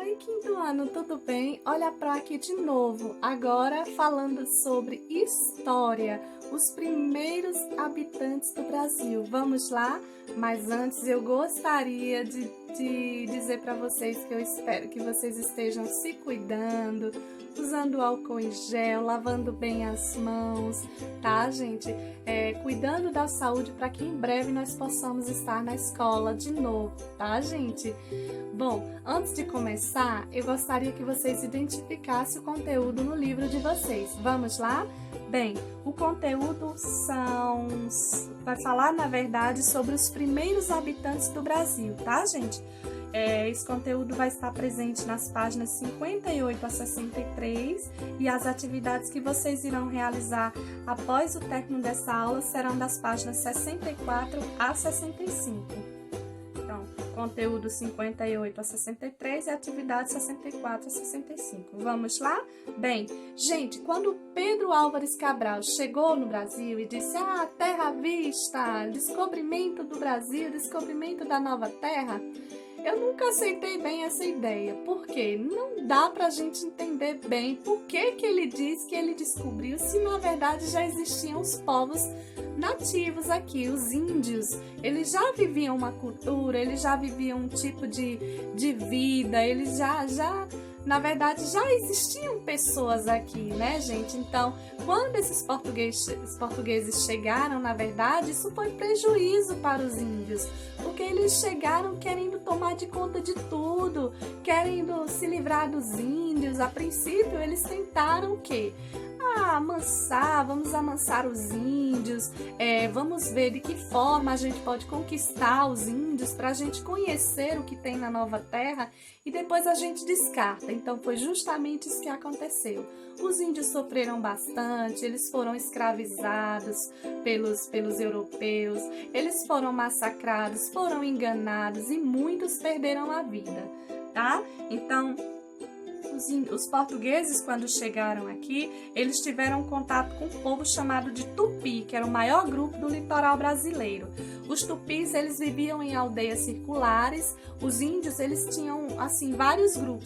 Oi, quinto ano, tudo bem? Olha para aqui de novo, agora falando sobre história, os primeiros habitantes do Brasil. Vamos lá? Mas antes eu gostaria de dizer para vocês que eu espero que vocês estejam se cuidando, usando álcool em gel, lavando bem as mãos, tá, gente? Cuidando da saúde para que em breve nós possamos estar na escola de novo, tá, gente? Bom, antes de começar, eu gostaria que vocês identificassem o conteúdo no livro de vocês. Vamos lá? Bem, o conteúdo vai falar, na verdade, sobre os primeiros habitantes do Brasil, tá, gente? Esse conteúdo vai estar presente nas páginas 58 a 63 e as atividades que vocês irão realizar após o término dessa aula serão das páginas 64 a 65. Então, conteúdo 58 a 63 e atividade 64 a 65. Vamos lá? Bem, gente, quando Pedro Álvares Cabral chegou no Brasil e disse: terra à vista, descobrimento do Brasil, descobrimento da nova terra, eu nunca aceitei bem essa ideia, porque não dá pra gente entender bem por que ele diz que ele descobriu, se na verdade já existiam os povos nativos aqui, os índios. Eles já viviam uma cultura, eles já viviam um tipo de vida, eles na verdade, já existiam pessoas aqui, né, gente? Então, quando esses portugueses chegaram, na verdade, isso foi prejuízo para os índios, porque eles chegaram querendo tomar de conta de tudo, querendo se livrar dos índios. A princípio, eles tentaram o quê? Vamos amansar os índios, vamos ver de que forma a gente pode conquistar os índios para a gente conhecer o que tem na nova terra e depois a gente descarta. Então foi justamente isso que aconteceu. Os índios sofreram bastante, eles foram escravizados pelos europeus, eles foram massacrados, foram enganados e muitos perderam a vida, tá? Então, os portugueses, quando chegaram aqui, eles tiveram contato com um povo chamado de Tupi, que era o maior grupo do litoral brasileiro. Os tupis, eles viviam em aldeias circulares. Os índios, eles tinham, assim,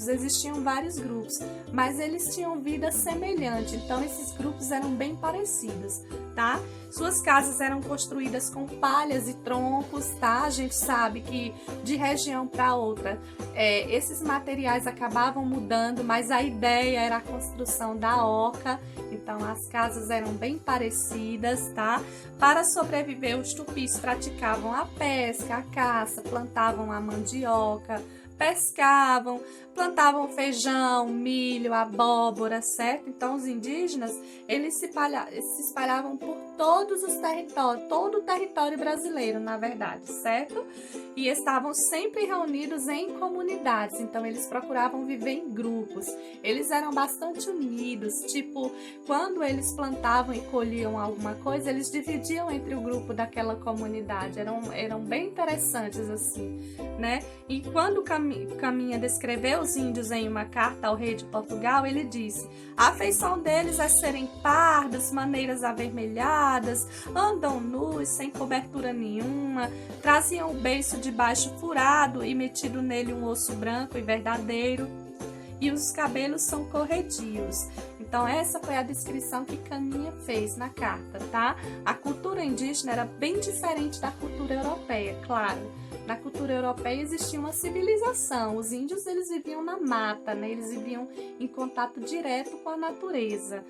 existiam vários grupos, mas eles tinham vida semelhante, então esses grupos eram bem parecidos, tá? Suas casas eram construídas com palhas e troncos, tá? A gente sabe que de região para outra, esses materiais acabavam mudando, mas a ideia era a construção da oca, então as casas eram bem parecidas, tá? Para sobreviver, os tupis praticavam a pesca, a caça, plantavam a mandioca, pescavam, plantavam feijão, milho, abóbora, certo? Então, os indígenas, eles se espalhavam por todos os territórios, todo o território brasileiro, na verdade, certo? E estavam sempre reunidos em comunidades, então eles procuravam viver em grupos. Eles eram bastante unidos, tipo, quando eles plantavam e colhiam alguma coisa, eles dividiam entre o grupo daquela comunidade, eram bem interessantes assim, né? E quando Caminha descreveu os índios em uma carta ao rei de Portugal, ele disse: a afeição deles é serem pardos, maneiras avermelhadas, andam nus, sem cobertura nenhuma, traziam o beiço de baixo furado e metido nele um osso branco e verdadeiro, e os cabelos são corredios. Então, essa foi a descrição que Caminha fez na carta, tá? A cultura indígena era bem diferente da cultura europeia, claro. Na cultura europeia existia uma civilização. Os índios, eles viviam na mata, né? Eles viviam em contato direto com a natureza,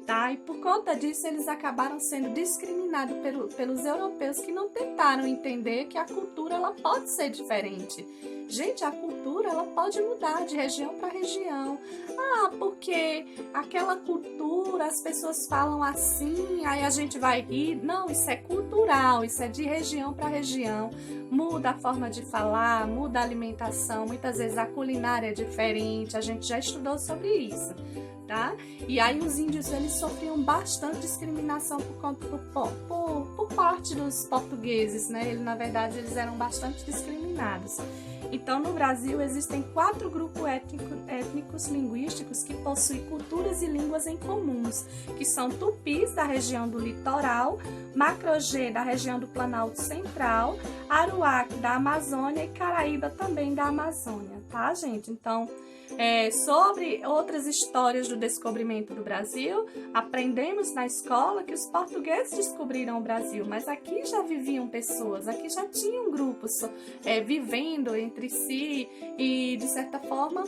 tá? E por conta disso, eles acabaram sendo discriminados pelos europeus, que não tentaram entender que a cultura, ela pode ser diferente. Gente, a cultura, ela pode mudar de região para região. Porque aquela cultura, as pessoas falam assim, aí a gente vai rir. Não, isso é cultural, isso é de região para região. Muda a forma de falar, muda a alimentação, muitas vezes a culinária é diferente, a gente já estudou sobre isso, tá? E aí os índios, eles sofriam bastante discriminação por parte dos portugueses, né? Na verdade, eles eram bastante discriminados. Então, no Brasil, existem 4 grupos étnicos linguísticos que possuem culturas e línguas em comuns, que são tupis, da região do litoral, macro-G, da região do Planalto Central, aruaque, da Amazônia, e caraíba, também da Amazônia. tá, gente? Então, sobre outras histórias do descobrimento do Brasil, aprendemos na escola que os portugueses descobriram o Brasil, mas aqui já viviam pessoas, aqui já tinham grupos vivendo entre si e, de certa forma,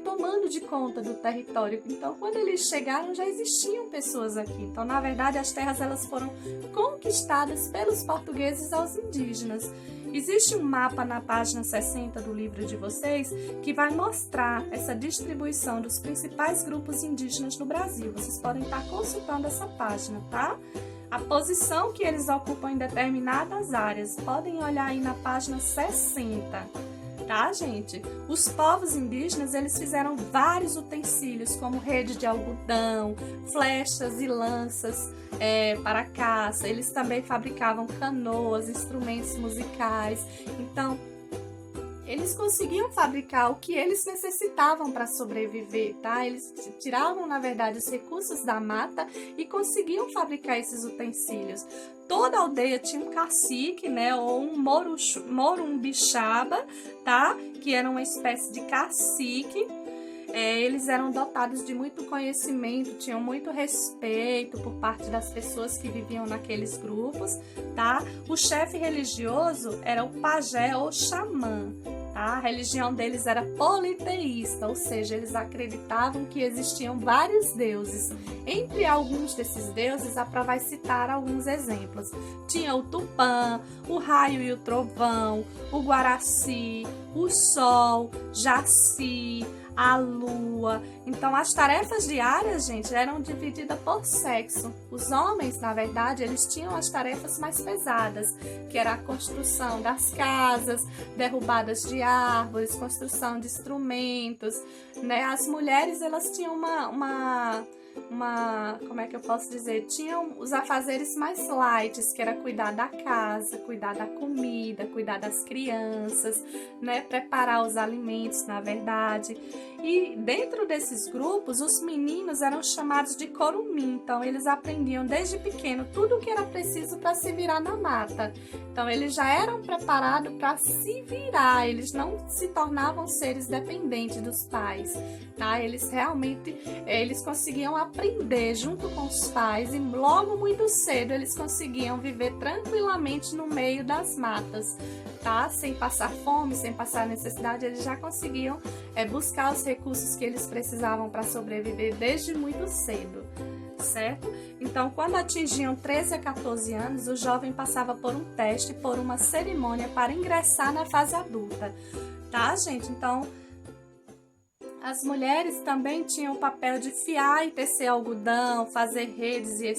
tomando de conta do território. Então, quando eles chegaram, já existiam pessoas aqui. Então, na verdade, as terras elas foram conquistadas pelos portugueses aos indígenas. Existe um mapa na página 60 do livro de vocês que vai mostrar essa distribuição dos principais grupos indígenas no Brasil. Vocês podem estar consultando essa página, tá? A posição que eles ocupam em determinadas áreas. Podem olhar aí na página 60. Tá, gente? Os povos indígenas, eles fizeram vários utensílios, como rede de algodão, flechas e lanças para caça. Eles também fabricavam canoas, instrumentos musicais. Então, eles conseguiam fabricar o que eles necessitavam para sobreviver, tá? Eles tiravam, na verdade, os recursos da mata e conseguiam fabricar esses utensílios. Toda aldeia tinha um cacique, né? Ou um morumbixaba, tá? Que era uma espécie de cacique. Eles eram dotados de muito conhecimento, tinham muito respeito por parte das pessoas que viviam naqueles grupos, tá? O chefe religioso era o pajé ou xamã. A religião deles era politeísta, ou seja, eles acreditavam que existiam vários deuses. Entre alguns desses deuses, a Prá vai citar alguns exemplos. Tinha o Tupã, o raio e o trovão, o Guaraci, o sol, Jaci, a lua. Então, as tarefas diárias, gente, eram divididas por sexo. Os homens, na verdade, eles tinham as tarefas mais pesadas, que era a construção das casas, derrubadas de árvores, construção de instrumentos, né? As mulheres, elas tinham como é que eu posso dizer? Tinham os afazeres mais light, que era cuidar da casa, cuidar da comida, cuidar das crianças, né? Preparar os alimentos, na verdade. E dentro desses grupos, os meninos eram chamados de corumim. Então, eles aprendiam desde pequeno tudo o que era preciso para se virar na mata. Então, eles já eram preparados para se virar. Eles não se tornavam seres dependentes dos pais, tá? Eles realmente, eles conseguiam aprender junto com os pais e logo muito cedo eles conseguiam viver tranquilamente no meio das matas, tá? Sem passar fome, sem passar necessidade, eles já conseguiam buscar os recursos que eles precisavam para sobreviver desde muito cedo, certo? Então, quando atingiam 13 a 14 anos, o jovem passava por um teste, por uma cerimônia para ingressar na fase adulta, tá, gente? Então, as mulheres também tinham o papel de fiar e tecer algodão, fazer redes e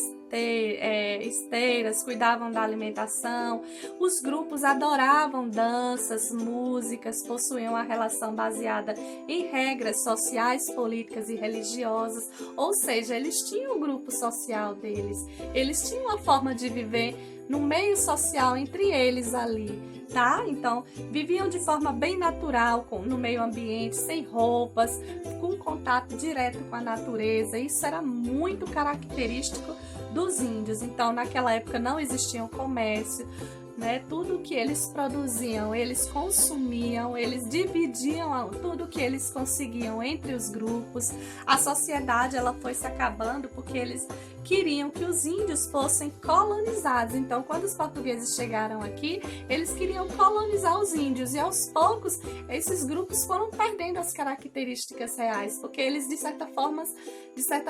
esteiras, cuidavam da alimentação. Os grupos adoravam danças, músicas, possuíam uma relação baseada em regras sociais, políticas e religiosas, ou seja, eles tinham o grupo social deles, eles tinham uma forma de viver no meio social entre eles ali, tá? Então, viviam de forma bem natural, no meio ambiente, sem roupas, com contato direto com a natureza. Isso era muito característico dos índios. Então, naquela época não existia um comércio, né? Tudo que eles produziam, eles consumiam, eles dividiam tudo que eles conseguiam entre os grupos. A sociedade, ela foi se acabando porque eles queriam que os índios fossem colonizados. Então, quando os portugueses chegaram aqui, eles queriam colonizar os índios e aos poucos esses grupos foram perdendo as características reais, porque eles de certa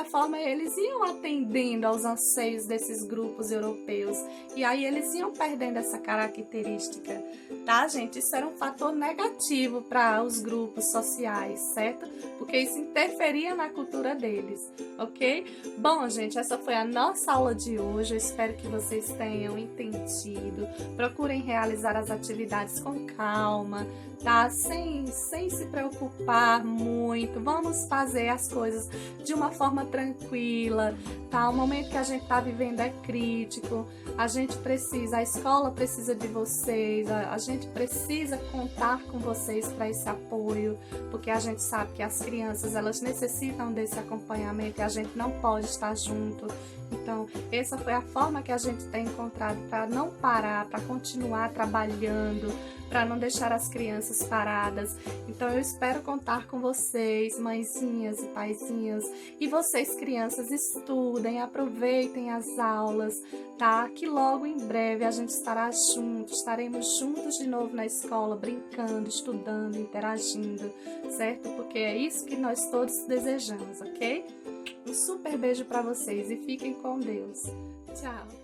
forma eles iam atendendo aos anseios desses grupos europeus e aí eles iam perdendo essa característica, tá, gente? Isso era um fator negativo para os grupos sociais, certo? Porque isso interferia na cultura deles, ok? Bom, gente, essa foi a nossa aula de hoje. Eu espero que vocês tenham entendido. Procurem realizar as atividades com calma, tá? Sem se preocupar muito. Vamos fazer as coisas de uma forma tranquila, tá? O momento que a gente tá vivendo é crítico. A escola precisa de vocês, a gente precisa contar com vocês para esse apoio, porque a gente sabe que as crianças, elas necessitam desse acompanhamento e a gente não pode estar junto. Então, essa foi a forma que a gente tem encontrado para não parar, para continuar trabalhando, para não deixar as crianças paradas. Então eu espero contar com vocês, mãezinhas e paizinhos, e vocês crianças estudem, aproveitem as aulas, tá? Que logo em breve a gente estará juntos, estaremos juntos de novo na escola, brincando, estudando, interagindo, certo? Porque é isso que nós todos desejamos, ok? Um super beijo para vocês e fiquem com Deus. Tchau!